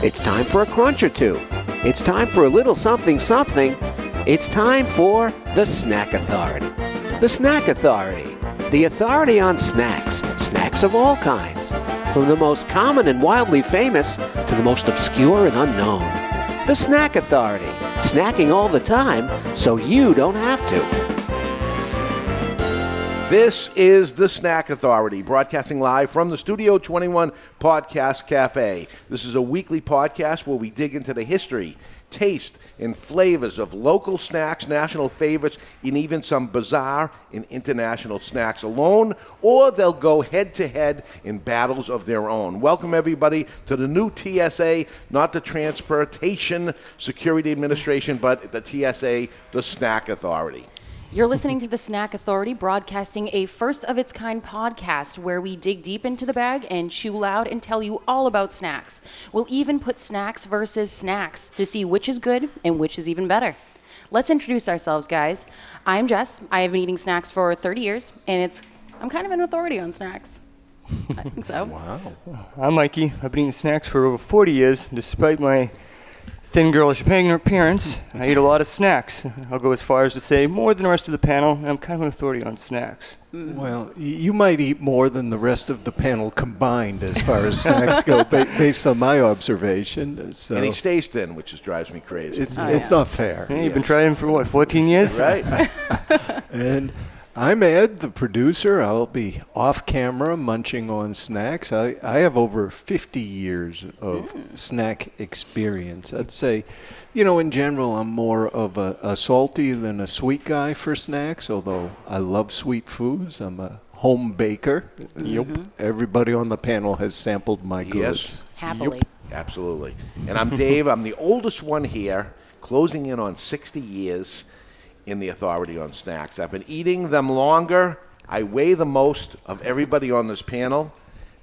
It's time for a crunch or two. It's time for a little something something. It's time for the Snack Authority. The Snack Authority. The authority on snacks. Snacks of all kinds. From the most common and wildly famous to the most obscure and unknown. The Snack Authority. Snacking all the time so you don't have to. This is the Snack Authority, broadcasting live from the Studio 21 Podcast Café. This is a weekly podcast where we dig into the history, taste, and flavors of local snacks, national favorites, and even some bizarre and international snacks alone, or they'll go head-to-head in battles of their own. Welcome, everybody, to the new TSA, not the Transportation Security Administration, but the TSA, the Snack Authority. You're listening to the Snack Authority, broadcasting a first-of-its-kind podcast where we dig deep into the bag and chew loud and tell you all about snacks. We'll even put snacks versus snacks to see which is good and which is even better. Let's introduce ourselves, guys. I'm Jess. I have been eating snacks for 30 years, and I'm kind of an authority on snacks. I think so. Wow. I'm Mikey. I've been eating snacks for over 40 years, despite my thin girlish appearance. I eat a lot of snacks. I'll go as far as to say more than the rest of the panel. I'm kind of an authority on snacks. Well, you might eat more than the rest of the panel combined as far as snacks go, based on my observation. So And he stays thin, which drives me crazy. it's not fair. Hey, you've been trying for, what, 14 years? Right? And I'm Ed, the producer. I'll be off camera munching on snacks. I have over 50 years of snack experience. I'd say, in general, I'm more of a salty than a sweet guy for snacks, although I love sweet foods. I'm a home baker. Yep. Everybody on the panel has sampled my goods. Yes. Happily. Absolutely. And I'm Dave. I'm the oldest one here, closing in on 60 years in the authority on snacks. I've been eating them longer. I weigh the most of everybody on this panel.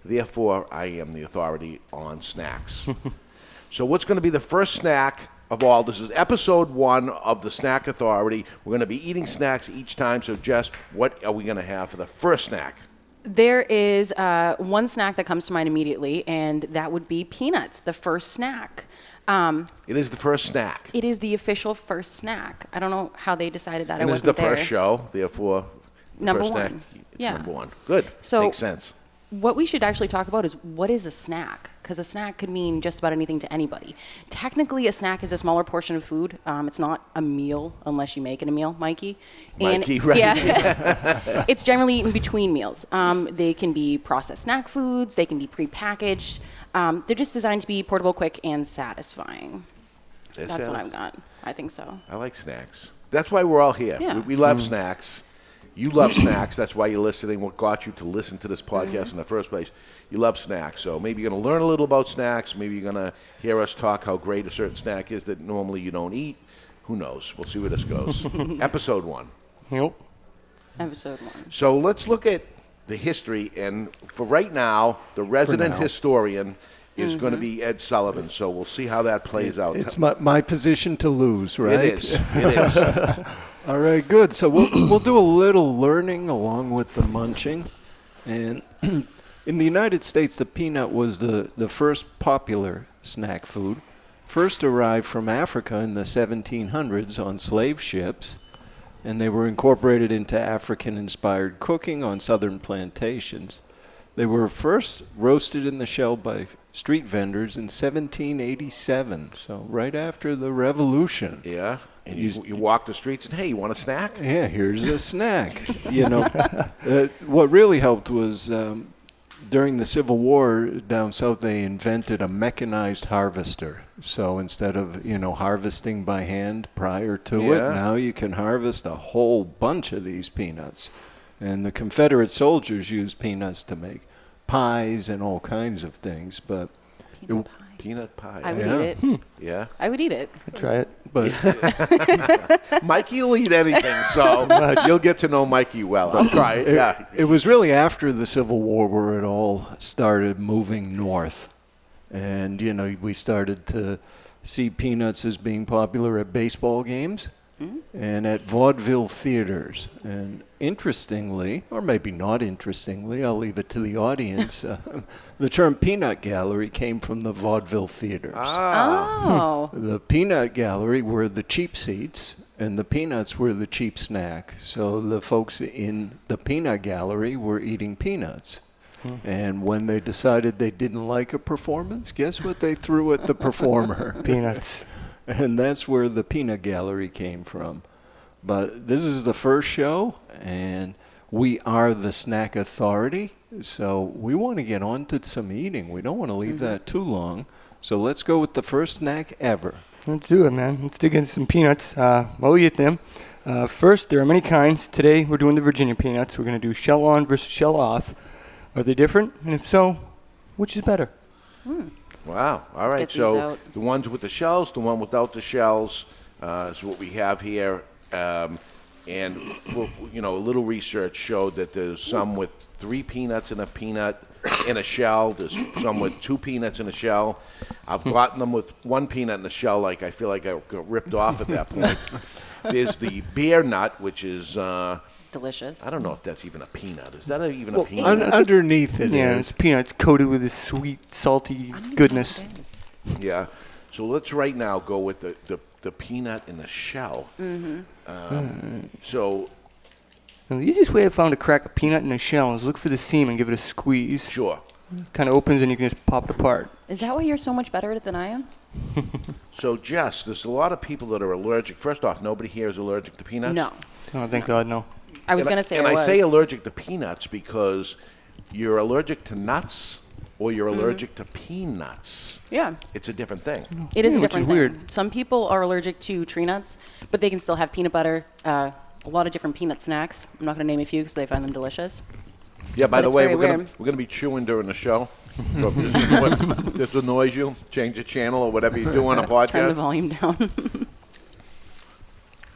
Therefore, I am the authority on snacks. So what's going to be the first snack of all? This is episode 1 of the Snack Authority. We're going to be eating snacks each time. So, Jess, what are we going to have for the first snack? There is one snack that comes to mind immediately, and that would be peanuts, the first snack. It is the first snack. It is the official first snack. I don't know how they decided that. And I this is wasn't the first show, therefore, the Number first one. snack. It's Yeah. number 1. Good. So- Makes sense. What we should actually talk about is what is a snack? Because a snack could mean just about anything to anybody. Technically, a snack is a smaller portion of food. It's not a meal unless you make it a meal, Mikey. Mikey, right. Yeah. It's generally eaten between meals. They can be processed snack foods. They can be prepackaged. They're just designed to be portable, quick, and satisfying. That's what I've got. I think so. I like snacks. That's why we're all here. Yeah. We love snacks. You love snacks. That's why you're listening. What got you to listen to this podcast in the first place? You love snacks. So maybe you're going to learn a little about snacks. Maybe you're going to hear us talk how great a certain snack is that normally you don't eat. Who knows? We'll see where this goes. Episode 1. Yep. Episode 1. So let's look at the history. And for right now, the resident historian is going to be Ed Sullivan. So we'll see how that plays out. It's my position to lose, right? It is. It is. All right, good. So we'll do a little learning along with the munching. And in the United States, the peanut was the first popular snack food. First arrived from Africa in the 1700s on slave ships, and they were incorporated into African-inspired cooking on southern plantations. They were first roasted in the shell by street vendors in 1787, so right after the Revolution. Yeah. And you walk the streets and, hey, you want a snack? Yeah, here's a snack. What really helped was during the Civil War down south, they invented a mechanized harvester. So instead of, harvesting by hand prior to it, now you can harvest a whole bunch of these peanuts. And the Confederate soldiers used peanuts to make pies and all kinds of things. But Peanut pie. I would eat it. Yeah. I would eat it. I'd try it. but Mikey will eat anything, so you'll get to know Mikey well. I'll try it. Yeah. it was really after the Civil War where it all started moving north. And, we started to see peanuts as being popular at baseball games. and at vaudeville theaters. And interestingly, or maybe not interestingly, I'll leave it to the audience, the term peanut gallery came from the vaudeville theaters. Oh. The peanut gallery were the cheap seats, and the peanuts were the cheap snack. So the folks in the peanut gallery were eating peanuts. And when they decided they didn't like a performance, guess what they threw at the performer? Peanuts. And that's where the peanut gallery came from. But this is the first show, and we are the Snack Authority. So we want to get on to some eating. We don't want to leave that too long. So let's go with the first snack ever. Let's do it, man. Let's dig into some peanuts. We'll eat them. First, there are many kinds. Today, we're doing the Virginia peanuts. We're going to do shell on versus shell off. Are they different? And if so, which is better? Wow. All right. get these So out. the ones with the shells, the one without the shells is what we have here. And, a little research showed that there's some with 3 peanuts in a peanut in a shell. There's some with 2 peanuts in a shell. I've gotten them with 1 peanut in a shell. Like I feel like I got ripped off at that point. There's the bear nut, which is Delicious. I don't know if that's even a peanut. Is that even a peanut? Underneath it Yeah, is. it's peanuts coated with this sweet, salty goodness. Yeah. So let's right now go with the peanut in the shell. So Now, the easiest way I found to crack a peanut in a shell is look for the seam and give it a squeeze. sure. Kind of opens and you can just pop it apart. Is that why you're so much better at it than I am? So Jess, there's a lot of people that are allergic. First off, nobody here is allergic to peanuts. No. Oh, thank God, no. I was And going to say and I I was. say allergic to peanuts because you're allergic to nuts or you're allergic to peanuts. Yeah. It's a different thing. It is a Which is different thing. weird. Some people are allergic to tree nuts, but they can still have peanut butter, a lot of different peanut snacks. I'm not going to name a few because they find them delicious. Yeah, by But the it's way, very we're weird. gonna be chewing during the show. So if this annoys you, change the channel or whatever you do on a Turn the podcast. volume down.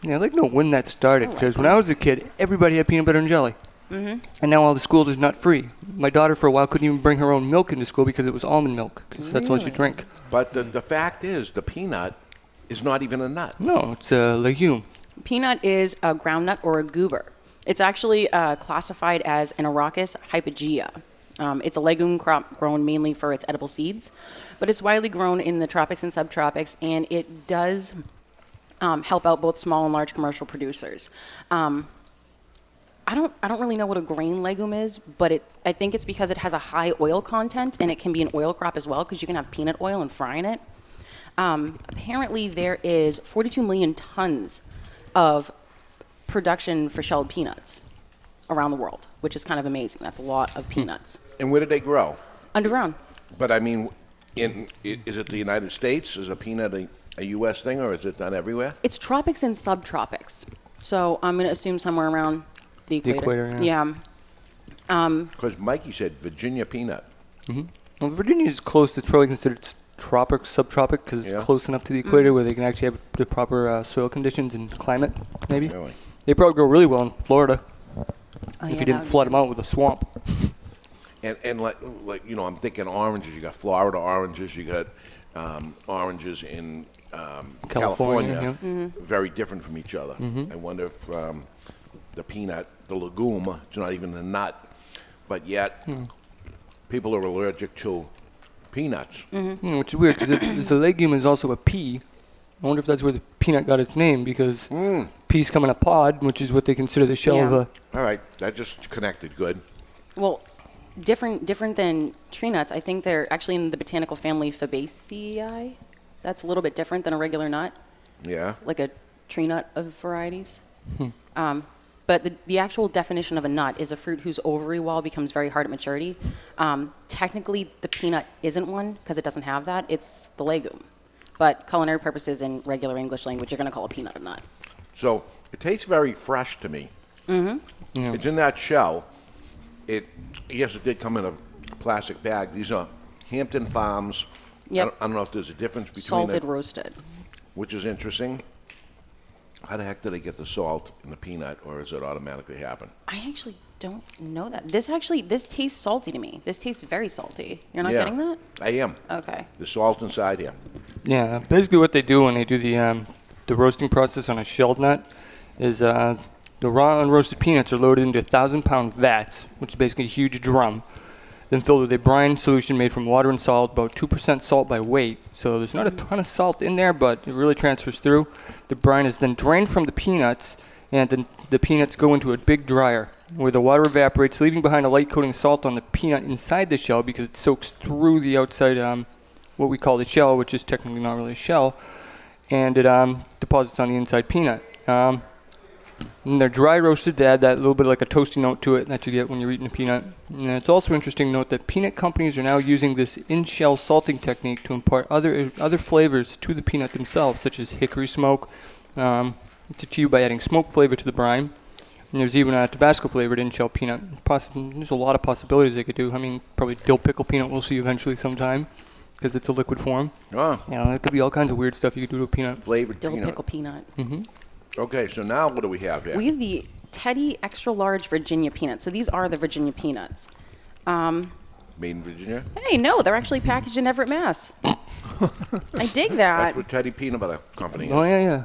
Yeah, I'd like to know when that started, because when I was a kid, everybody had peanut butter and jelly. And now all the schools is nut free. My daughter for a while couldn't even bring her own milk into school because it was almond milk, because that's all she drank. But the fact is, the peanut is not even a nut. No, it's a legume. Peanut is a groundnut or a goober. It's actually classified as an Arachis hypogea. It's a legume crop grown mainly for its edible seeds, but it's widely grown in the tropics and subtropics, and it does help out both small and large commercial producers. I don't really know what a grain legume is, but I think it's because it has a high oil content, and it can be an oil crop as well because you can have peanut oil and fry in it. Apparently, there is 42 million tons of production for shelled peanuts around the world, which is kind of amazing. That's a lot of peanuts. And where do they grow? Underground. But I mean, is it the United States? Is a peanut a U.S. thing, or is it done everywhere? It's tropics and subtropics. So I'm going to assume somewhere around the equator. equator, yeah. Because Mikey said Virginia peanut. Well, Virginia is close. It's probably considered tropic, subtropic, because Yeah. it's close enough to the equator where they can actually have the proper soil conditions and climate, maybe. Really? They probably grow really well in Florida Oh, if yeah, you didn't that- flood them out with a swamp. And like I'm thinking oranges. You got Florida oranges. You got oranges in California, California. Very different from each other. I wonder if the peanut, the legume, it's not even a nut, but yet people are allergic to peanuts. Which is weird because the legume is also a pea. I wonder if that's where the peanut got its name, because peas come in a pod, which is what they consider the shell of Yeah. a... All right, that just connected good. Well, different than tree nuts. I think they're actually in the botanical family Fabaceae. That's a little bit different than a regular nut, Yeah. like a tree nut of varieties. But the actual definition of a nut is a fruit whose ovary wall becomes very hard at maturity. Technically, the peanut isn't one because it doesn't have that. It's the legume. But culinary purposes in regular English language, you're going to call a peanut a nut. So it tastes very fresh to me. Yeah. It's in that shell. Yes, it did come in a plastic bag. These are Hampton Farms. Yep. I don't know if there's a difference between Salted, it, roasted. which is interesting. How the heck do they get the salt in the peanut, or does it automatically happen? I actually don't know that. This tastes salty to me. This tastes very salty. You're not Yeah. getting that? I am. Okay. The salt inside here. Yeah, basically what they do when they do the the roasting process on a shelled nut is the raw unroasted peanuts are loaded into 1,000-pound vats, which is basically a huge drum, then filled with a brine solution made from water and salt, about 2% salt by weight. So there's not a ton of salt in there, but it really transfers through. The brine is then drained from the peanuts, and then the peanuts go into a big dryer where the water evaporates, leaving behind a light coating of salt on the peanut inside the shell because it soaks through the outside, what we call the shell, which is technically not really a shell, and it deposits on the inside peanut. And they're dry roasted to add that little bit like a toasty note to it that you get when you're eating a peanut. And it's also interesting to note that peanut companies are now using this in-shell salting technique to impart other flavors to the peanut themselves, such as hickory smoke, to achieve by adding smoke flavor to the brine. And there's even a Tabasco flavored in-shell peanut. There's a lot of possibilities they could do. I mean, probably dill pickle peanut we'll see eventually sometime because it's a liquid form. Oh. You know, there could be all kinds of weird stuff you could do to a peanut. Flavored Dill peanut. pickle peanut. Okay, so now what do we have here? We have the Teddy Extra Large Virginia peanuts. So these are the Virginia peanuts. Made in Virginia? Hey, no, they're actually packaged in Everett, Mass. I dig that. That's what Teddy Peanut Butter Company is. Oh, yeah.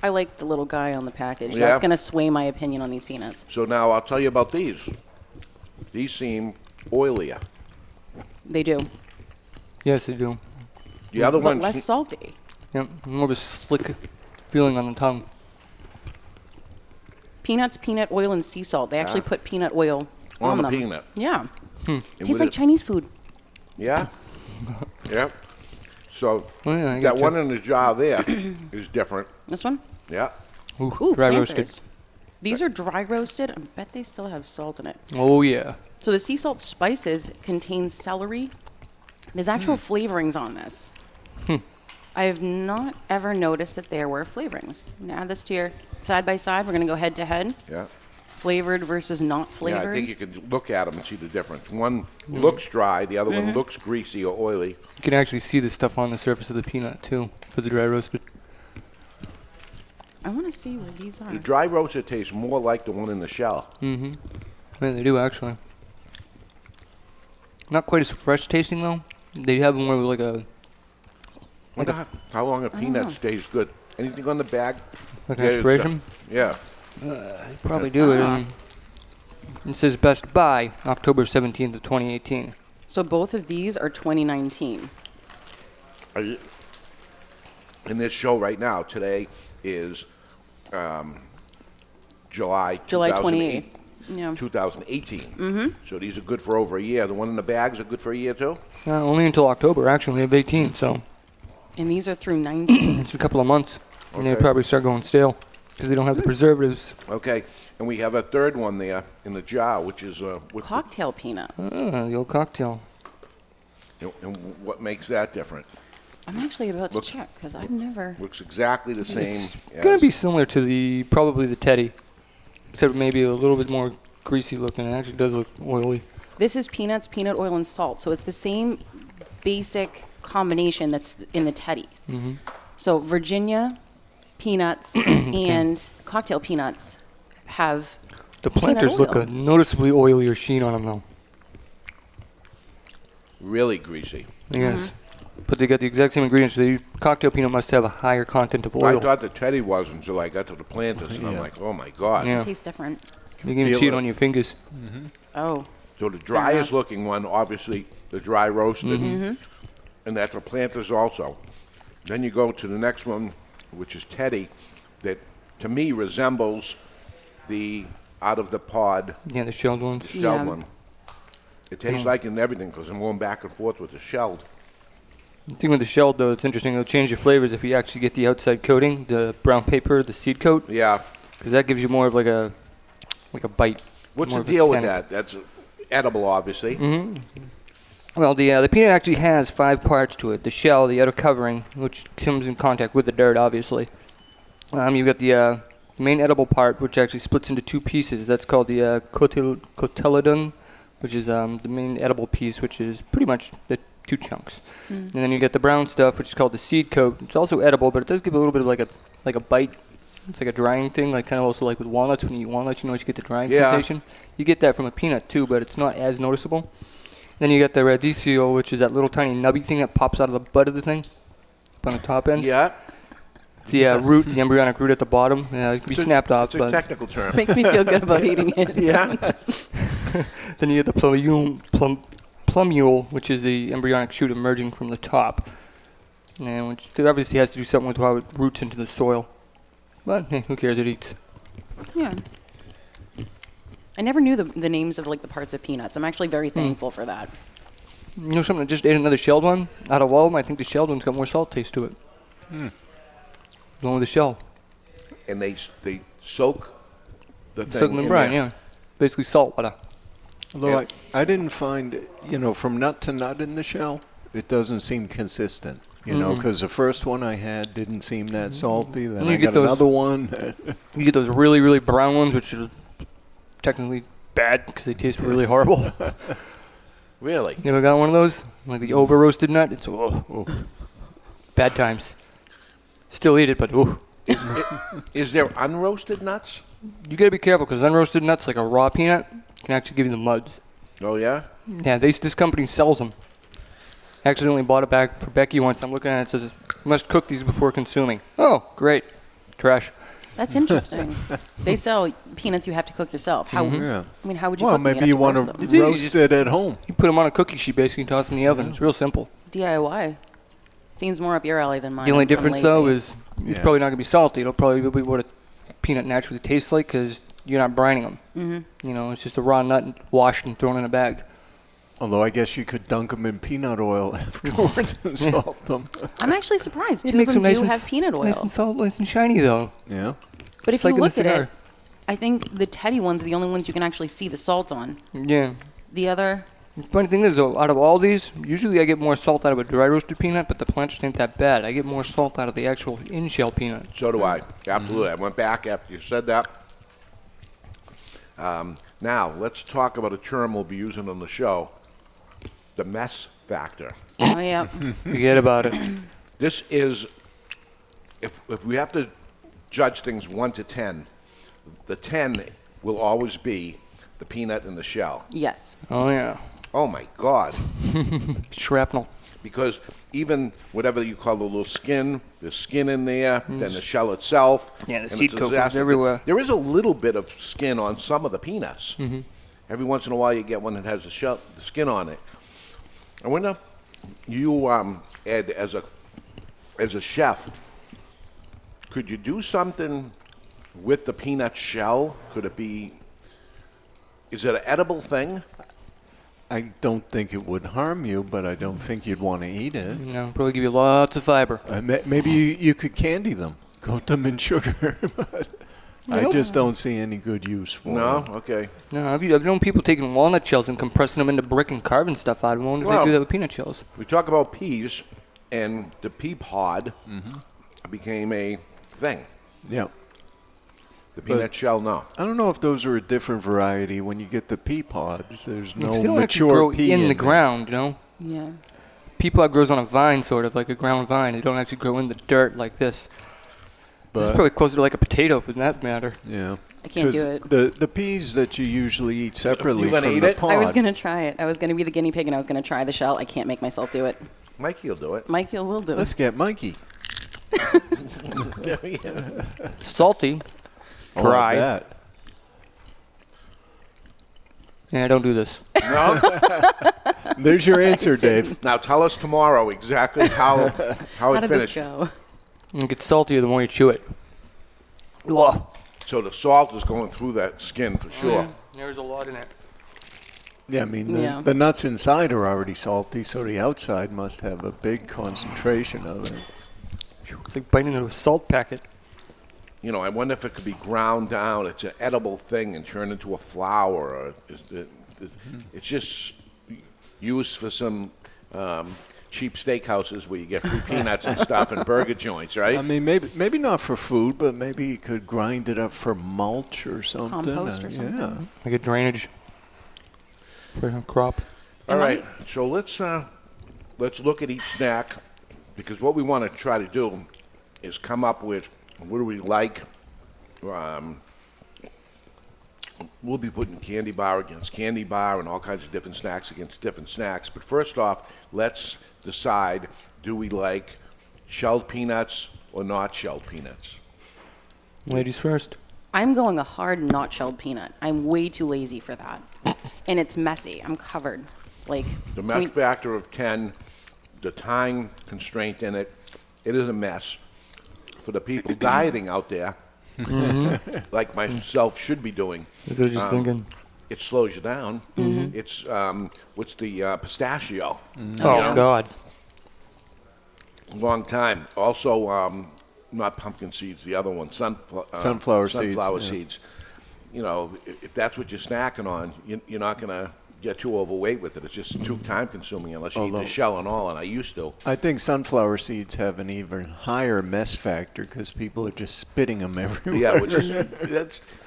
I like the little guy on the package. Yeah. That's going to sway my opinion on these peanuts. So now I'll tell you about these. These seem oilier. They do. Yes, they do. The other But ones, less salty. Yep, more of a slick feeling on the tongue. Peanuts, peanut oil, and sea salt. They actually put peanut oil on the them. peanut. Yeah. And Tastes with like it- Chinese food. Yeah? Yeah. So Oh, yeah, I that gotcha. one in the jar there is different. This one? Yeah. Ooh, dry Pampers. roasted. These are dry roasted. I bet they still have salt in it. Oh, yeah. So the sea salt spices contain celery. There's actual flavorings on this. I have not ever noticed that there were flavorings. I'm gonna add this to your side by side. We're gonna go head to head. Yeah. Flavored versus not flavored. Yeah, I think you can look at them and see the difference. One looks dry, the other one looks greasy or oily. You can actually see the stuff on the surface of the peanut, too, for the dry roasted. I want to see where these are. The dry roasted tastes more like the one in the shell. Yeah, they do, actually. Not quite as fresh tasting, though. They have more of like a Wonder how long a peanut stays good. Anything on the bag? an Yeah, it's, expiration. Yeah. Probably do it. It says best by October 17th of 2018. So both of these are 2019. In this show right now, today is July 28th. Yeah. 2018. So these are good for over a year. The one in the bags are good for a year too? Only until October, actually, of 18, so And these are through 19. it's a couple of months. And they Okay. probably start going stale because they don't have the preservatives. Okay. And we have a third one there in the jar, which is Cocktail peanuts. The old cocktail. and what makes that different? I'm actually about to Looks- check because I've never. Looks exactly the same. It's as, going to be similar to probably the Teddy, except maybe a little bit more greasy looking. It actually does look oily. This is peanuts, peanut oil, and salt. So it's the same basic combination that's in the Teddy. So Virginia peanuts and cocktail peanuts have The peanut planters look oil. a noticeably oilier sheen on them, though. really greasy. Yes. But they got the exact same ingredients. The cocktail peanut must have a higher content of I oil. thought the Teddy was until I got to the planters, and I'm like, oh my God. Yeah. tastes different. You can even Feel see it it. on your fingers. Oh, So the driest looking one, obviously, the dry roasted, and that's the planters also. Then you go to the next one, which is Teddy, that to me resembles the out of the pod Yeah, the shelled ones. shelled Yeah. one. It tastes like in everything because I'm going back and forth with the shelled. The thing with the shelled, though, it's interesting. It'll change your flavors if you actually get the outside coating, the brown paper, the seed coat, Yeah. because that gives you more of like a bite. What's more the of a deal with tannic. that? That's edible, obviously. Well, the peanut actually has 5 parts to it. The shell, the outer covering, which comes in contact with the dirt, obviously. You've got the main edible part, which actually splits into 2 pieces. That's called the cotyledon, which is the main edible piece, which is pretty much the 2 chunks. And then you get the brown stuff, which is called the seed coat. It's also edible, but it does give a little bit of like a bite. It's like a drying thing, like kind of also like with walnuts. When you eat walnuts, you know, you get the drying Yeah. sensation. You get that from a peanut too, but it's not as noticeable. Then you got the radicchio, which is that little tiny nubby thing that pops out of the butt of the thing, up on the top end. Yeah. The root, the embryonic root at the bottom. Yeah, it can be snapped off. It's a technical term. Makes me feel good about eating it. Yeah. Then you get the plumule, which is the embryonic shoot emerging from the top. And which it obviously has to do something with how it roots into the soil. But hey, who cares? It eats. Yeah. I never knew the names of like the parts of peanuts. I'm actually very thankful for that. You know something? I just ate another shelled one. Out of all of them, I think the shelled one's got more salt taste to it. The one with the shell. And they soak the thing. Soak them in brine, yeah. Basically salt water. Although I didn't find, from nut to nut in the shell, it doesn't seem consistent. Because the first one I had didn't seem that salty. Then I got another one. You get those really, really brown ones, which are technically bad because they taste really horrible. Really? You ever got one of those? Like the over-roasted nut? It's bad times. Still eat it, but Is there unroasted nuts? You gotta be careful because unroasted nuts, like a raw peanut, can actually give you the muds. Oh, yeah? Yeah, this company sells them. I accidentally bought it back for Becky once. I'm looking at it, it says, you must cook these before consuming. Oh, great. Trash. That's interesting. They sell peanuts you have to cook yourself. How? Yeah. I mean, how would you Well, cook them? maybe you want roast them? to roast it at home. You put them on a cookie sheet, basically, and toss them in the oven. It's real simple. DIY. Seems more up your alley than mine. The only I'm difference, lazy. though, is it's probably not going to be salty. It'll probably be what a peanut naturally tastes like because you're not brining them. Mm-hmm. It's just a raw nut washed and thrown in a bag. Although I guess you could dunk them in peanut oil afterwards and salt them. I'm actually surprised. It Two of makes them them do have peanut oil. Nice and salt, nice and shiny, though. Yeah. But Just if you like in the look at it, cigar. I think the Teddy ones are the only ones you can actually see the salt on. Yeah. The other, The funny thing is, though, out of all these, usually I get more salt out of a dry roasted peanut, but the plants ain't that bad. I get more salt out of the actual in-shell peanut. So do I. Absolutely. I went back after you said that. Now, let's talk about a term we'll be using on the show, the mess factor. oh yeah, Forget about it. This is, if we have to judge things 1 to 10, the 10 will always be the peanut in the shell. yes. Oh, yeah. Oh, my God. Shrapnel. Because even whatever you call the little skin, there's skin in there, then the shell itself. Yeah, the and seed it's a coat goes disaster. everywhere. There is a little bit of skin on some of the peanuts. Every once in a while you get one that has the skin on it. I wonder, you, Ed, as a chef, could you do something with the peanut shell? Could it be, is it an edible thing? I don't think it would harm you, but I don't think you'd want to eat it. Probably give you lots of fiber. Maybe you could candy them, coat them in sugar. But I just don't see any good use for No? them. Okay. No, I've known people taking walnut shells and compressing them into brick and carving stuff out of them. I wonder if they do that with peanut shells. We talk about peas, and the pea pod became a thing. Yeah. The peanut shell, no. I don't know if those are a different variety. When you get the pea pods, there's no They don't actually mature grow pea in the there. ground, you know? Yeah. Pea pod grows on a vine, sort of, like a ground vine. They don't actually grow in the dirt like this. This is But- probably closer to like a potato, for that matter. Yeah. I can't do 'Cause it. The peas that you usually eat separately You gonna from eat the it? pod. I was gonna try it. I was gonna be the guinea pig, and I was gonna try the shell. I can't make myself do it. Mikey will do it. Mikey will do Let's it. get Mikey. Salty. Oh, Dry. I bet. Yeah, don't do this. No? There's your answer, Dave. Now tell us tomorrow exactly how How it did this finished. go? It gets saltier the more you chew it. Whoa. So the salt is going through that skin for sure. There's a lot in it. Yeah, I mean, Yeah. the nuts inside are already salty, so the outside must have a big concentration of it. It's like biting into a salt packet. You know, I wonder if it could be ground down. It's an edible thing and turned into a flour. Or it's just used for some cheap steakhouses where you get free peanuts and stuff and burger joints, right? I mean, maybe not for food, but maybe you could grind it up for mulch or something. Compost or something. Yeah. Like a drainage for a crop. All right, so let's look at each snack, because what we want to try to do is come up with what do we like. We'll be putting candy bar against candy bar and all kinds of different snacks against different snacks. But first off, let's decide, do we like shelled peanuts or not shelled peanuts? Ladies first. I'm going a hard not shelled peanut. I'm way too lazy for that. And it's messy. I'm covered. Like The mess factor of 10, the time constraint in it, it is a mess. For the people dieting out there, like myself should be doing, That's what I was just thinking. it slows you down. It's, what's the pistachio? Oh, God. Long time. Also, not pumpkin seeds, the other one, Sunflower seeds, Sunflower yeah. seeds. You know, if that's what you're snacking on, you're not going to get too overweight with it. It's just too time consuming unless you eat the shell and all, and I used to. I think sunflower seeds have an even higher mess factor because people are just spitting them everywhere. Yeah, which is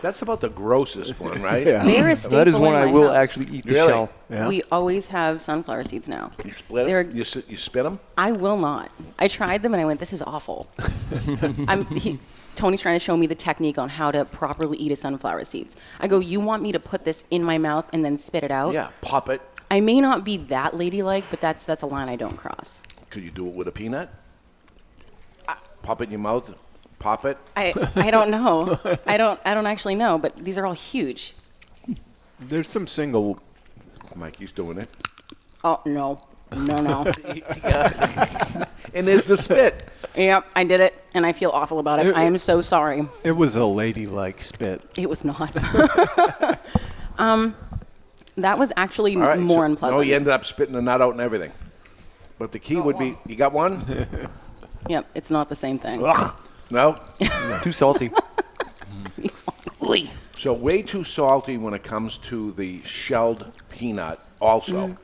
that's about the grossest one, right? Yeah. they're a staple That is in one I my will house. actually eat the Really? shell. Yeah. We always have sunflower seeds now. You split They're- them? You spit them? I will not. I tried them and I went, this is awful. Tony's trying to show me the technique on how to properly eat a sunflower seeds. I go, you want me to put this in my mouth and then spit it out? Yeah, pop it. I may not be that ladylike, but that's a line I don't cross. Could you do it with a peanut? Pop it in your mouth, pop it. I don't know. I don't actually know, but these are all huge. There's some single. Mikey's doing it. Oh, no. No. And there's the spit. Yep, I did it, and I feel awful about it. I am so sorry. It was a ladylike spit. It was not. That was actually All right, more so- unpleasant. No, you ended up spitting the nut out and everything. But the key would be, you got one? Yep, it's not the same thing. No? Too salty. Oy. So way too salty when it comes to the shelled peanut also.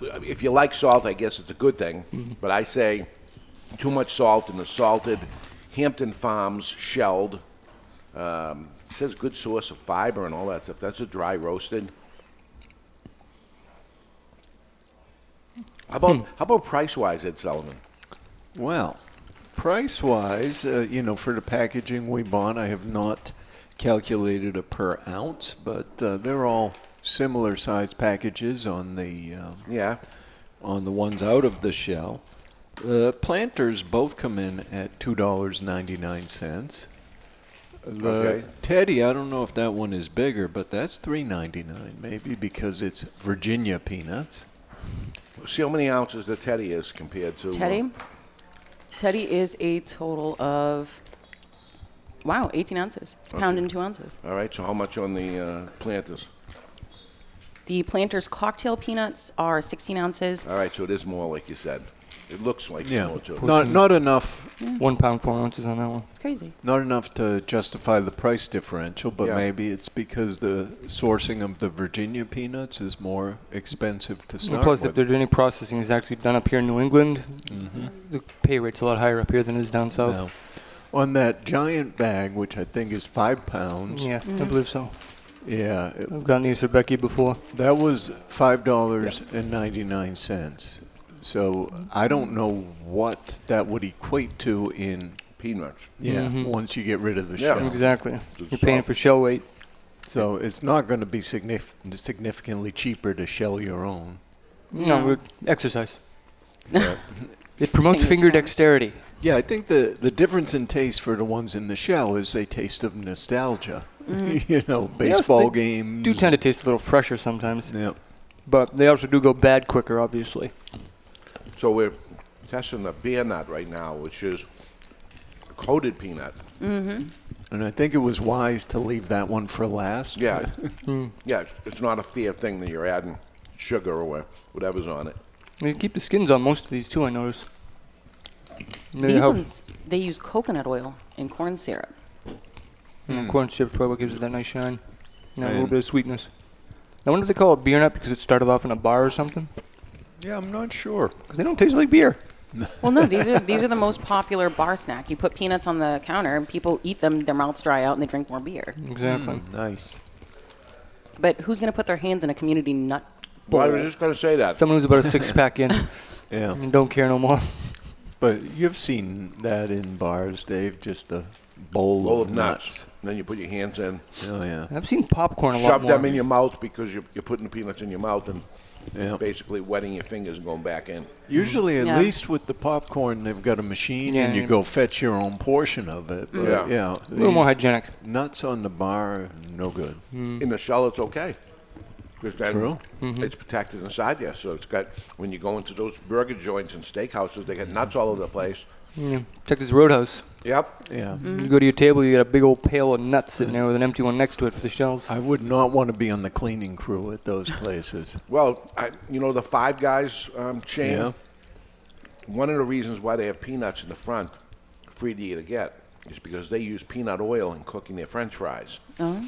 If you like salt, I guess it's a good thing. But I say too much salt in the salted Hampton Farms shelled. It says good source of fiber and all that stuff. That's a dry roasted. How about price-wise, Ed Sullivan? Well, price-wise, for the packaging we bought, I have not calculated a per ounce, but they're all similar size packages on the Yeah. on the ones out of the shell. Planters both come in at $2.99. The Okay. Teddy, I don't know if that one is bigger, but that's $3.99 maybe because it's Virginia peanuts. See how many ounces the Teddy is compared to... Teddy? Teddy is a total of, 18 ounces. It's a pound and 2 ounces. All right, so how much on the planters? The Planters cocktail peanuts are 16 ounces. All right, so it is more like you said. It looks like Yeah, it's more too. not enough. 1 pound, 4 ounces on that one. It's crazy. Not enough to justify the price differential, but Yeah. maybe it's because the sourcing of the Virginia peanuts is more expensive to start Plus, with. if there's any processing is actually done up here in New England, the pay rate's a lot higher up here than it is down south. Now, on that giant bag, which I think is 5 pounds, Yeah, I believe so. yeah, I've gotten these for Becky before. that was $5.99. So I don't know what that would equate to in Peanuts. once you get rid of the Yeah. shell. Exactly. Good You're paying stuff. for shell weight. So it's not going to be significantly cheaper to shell your own. No, exercise. It promotes Fingers finger strong. dexterity. Yeah, I think the difference in taste for the ones in the shell is they taste of nostalgia. Baseball they games. Do tend to taste a little fresher sometimes, Yeah. but they also do go bad quicker, obviously. So we're testing the beer nut right now, which is coated peanut. And I think it was wise to leave that one for last. Yeah. Yeah, it's not a fair thing that you're adding sugar or whatever's on it. You keep the skins on most of these too, I notice. These ones, they use coconut oil and corn syrup. Corn syrup probably gives it that nice shine. And a little bit of sweetness. I wonder if they call it beer nut because it started off in a bar or something. Yeah, I'm not sure. 'Cause they don't taste like beer. Well, no, these are the most popular bar snack. You put peanuts on the counter, and people eat them, their mouths dry out, and they drink more beer. Exactly. Nice. But who's going to put their hands in a community nut bowl? Well, I was just going to say that. Someone who's about a 6-pack in Yeah. and don't care no more. But you've seen that in bars, Dave, just a bowl of nuts. Then you put your hands in, Oh, yeah. I've seen popcorn a lot shove more. them in your mouth because you're putting the peanuts in your mouth, and Yeah. basically wetting your fingers and going back in. Usually, at Yeah. least with the popcorn, they've got a machine Yeah, and you yeah. go fetch your own portion of it. But Yeah. A little more these hygienic. nuts on the bar, no good. In the shell, it's okay. 'Cause then True. it's protected inside there. So it's got, when you go into those burger joints and steakhouses, they got nuts all over the place. Yeah. Texas Roadhouse. Yep. Yeah. You go to your table, you got a big old pail of nuts sitting there with an empty one next to it for the shells. I would not want to be on the cleaning crew at those places. Well, the Five Guys chain, Yeah. one of the reasons why they have peanuts in the front, free to eat to get, is because they use peanut oil in cooking their French fries. Oh.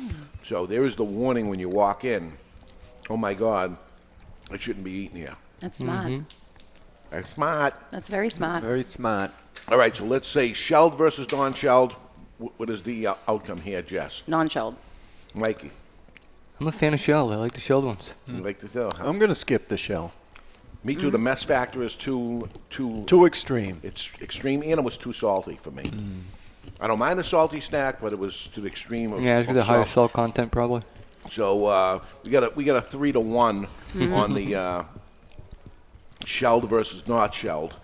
So there is the warning when you walk in, oh my God, it shouldn't be eaten here. That's smart. That's smart. That's very smart. Very smart. All right, so let's say shelled versus non-shelled. What is the outcome here, Jess? Non-shelled. Mikey, I'm a fan of shelled. I like the shelled ones. you like to tell? I'm going to skip the shell. Me too. The mess factor is too. Too extreme. It's extreme, and it was too salty for me. I don't mind a salty snack, but it was to the extreme. Yeah, it's got the higher salt content probably. So we got a 3-1 on the shelled versus not shelled,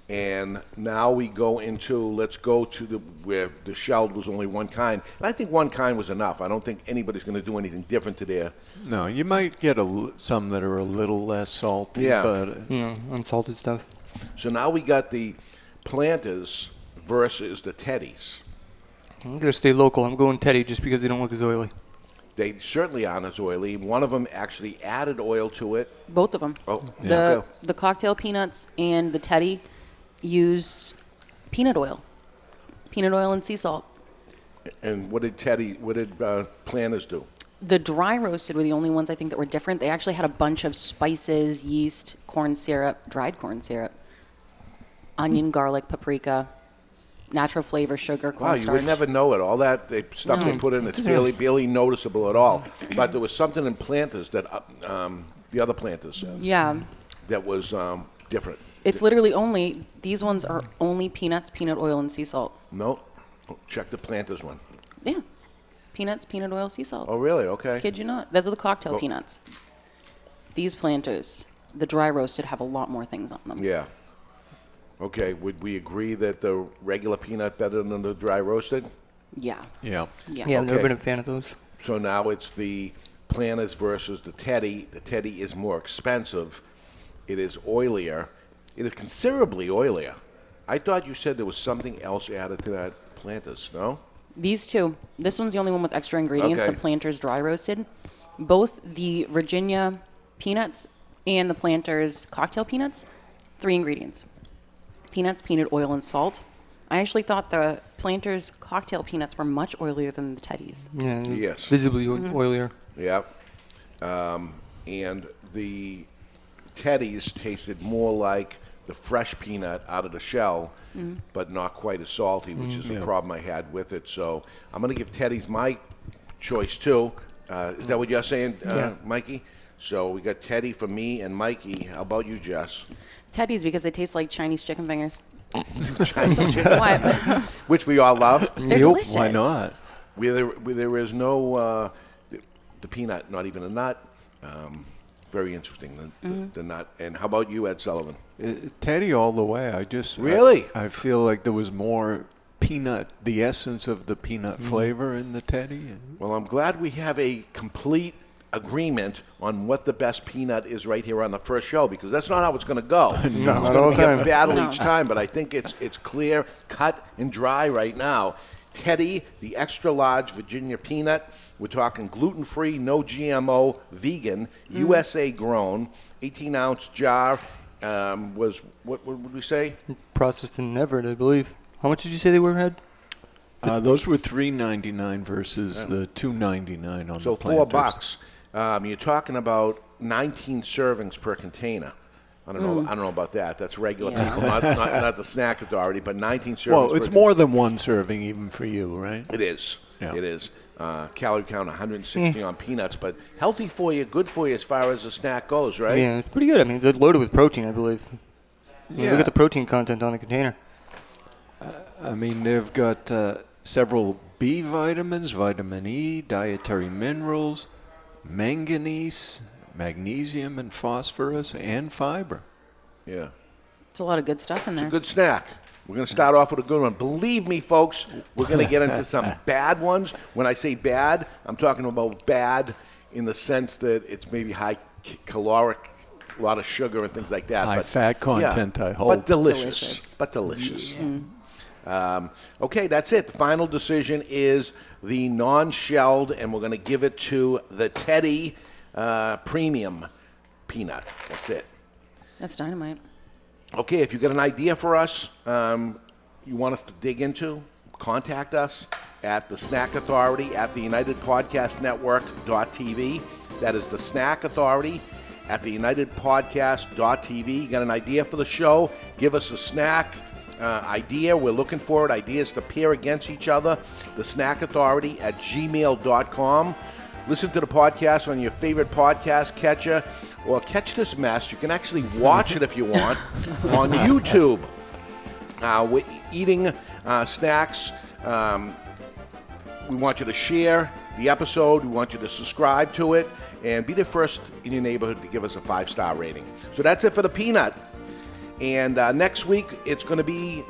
and now we go into let's go to where the shelled was only one kind. And I think one kind was enough. I don't think anybody's going to do anything different to their. No, you might get some that are a little less salty. Yeah. But You know, unsalted stuff. So now we got the Planters versus the Teddies. I'm gonna stay local. I'm going Teddy just because they don't look as oily. They certainly aren't as oily. One of them actually added oil to it. Both of them. Oh, The cocktail peanuts and the Teddy use peanut oil and sea salt. And what did Planters do? The dry roasted were the only ones I think that were different. They actually had a bunch of spices, yeast, corn syrup, dried corn syrup, onion, garlic, paprika, natural flavor, sugar, Wow, cornstarch. you would never know it. All that stuff they put in, it's barely noticeable at all. But there was something in Planters that the other Planters Yeah. that was different. It's literally only, these ones are only peanuts, peanut oil, and sea salt. No, check the Planters one. Yeah. Peanuts, peanut oil, sea salt. Oh, really? Okay. Kid you not. Those are the cocktail Oh. peanuts. These Planters, the dry roasted, have a lot more things on them. Yeah. Okay. Would we agree that the regular peanut better than the dry roasted? Yeah. yeah. Yeah. Yeah, I've never Okay. been a fan of those. So now it's the Planters versus the Teddy. The Teddy is more expensive. It is oilier. It is considerably oilier. I thought you said there was something else added to that Planters, no? These two. This one's the only one with extra ingredients, Okay. the Planters dry roasted. Both the Virginia peanuts and the Planters cocktail peanuts, 3 ingredients. Peanuts, peanut oil, and salt. I actually thought the Planters cocktail peanuts were much oilier than the Teddies. Yeah, Yes. visibly oilier. Yep. And the Teddies tasted more like the fresh peanut out of the shell, but not quite as salty, which is the problem I had with it. So I'm going to give Teddies my choice too. Is that what you're saying, Mikey? So we got Teddy for me and Mikey. How about you, Jess? Teddies because they taste like Chinese chicken fingers. What? Which we all love. They're Yep. delicious. Why not? Where there is no the peanut, not even a nut. Very interesting, the nut. And how about you, Ed Sullivan? Teddy all the way. Really? I feel like there was more peanut, the essence of the peanut flavor in the Teddy. Well, I'm glad we have a complete agreement on what the best peanut is right here on the first show, because that's not how it's going to go. It's not all going the to be a time. battle No. each time, but I think it's clear, cut, and dry right now. Teddy, the extra large Virginia peanut. We're talking gluten-free, no GMO, vegan, USA grown, 18-ounce jar. Was what would we say? Processed in Everett, I believe. How much did you say they were, Ed? Those were $3.99 versus the $2.99 on So the Planters. $4. You're talking about 19 servings per container. I don't know about that. That's regular Yeah. people, not the snack authority, but 19 servings. Well, it's per more than one serving even for you, right? It is. Yeah. It is. Calorie count 160 on peanuts, but healthy for you, good for you as far as the snack goes, right? Yeah, it's pretty good. I mean, they're loaded with protein, I believe. Yeah. Look at the protein content on the container. I mean, they've got several B vitamins, vitamin E, dietary minerals, manganese, magnesium and phosphorus and fiber. Yeah. It's a lot of good stuff in It's there. a good snack. We're going to start off with a good one. Believe me, folks, we're going to get into some bad ones. When I say bad, I'm talking about bad in the sense that it's maybe high caloric, a lot of sugar and things like that. High but, fat content, I hope. But delicious. Delicious. But delicious. Okay, that's it. The final decision is the non-shelled, and we're going to give it to the Teddy Premium Peanut. That's it. That's dynamite. Okay, if you got an idea for us, you want us to dig into, contact us at the Snack Authority at the United Podcast Network.tv. That is the Snack Authority at the United Podcast.tv. You got an idea for the show? Give us a snack idea. We're looking for it. Ideas to pair against each other. The Snack Authority at gmail.com. Listen to the podcast on your favorite podcast catcher, or catch this mess. You can actually watch it if you want on YouTube. We're eating snacks. We want you to share the episode. We want you to subscribe to it and be the first in your neighborhood to give us a 5-star rating. So that's it for the peanut. And next week, it's going to be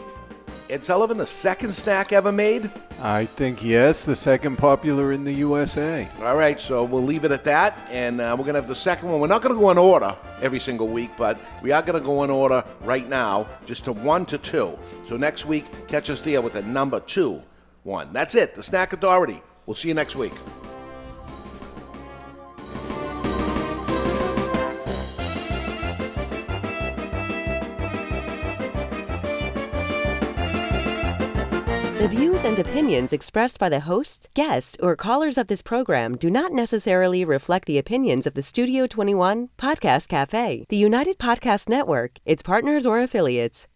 Ed Sullivan, the second snack ever made. I think, yes, the second popular in the USA. All right, so we'll leave it at that, and we're going to have the second one. We're not going to go in order every single week, but we are going to go in order right now, just to 1 to 2. So next week, catch us there with the number 2, 1. That's it, the Snack Authority. We'll see you next week. The views and opinions expressed by the hosts, guests, or callers of this program do not necessarily reflect the opinions of the Studio 21 Podcast Café, the United Podcast Network, its partners, or affiliates.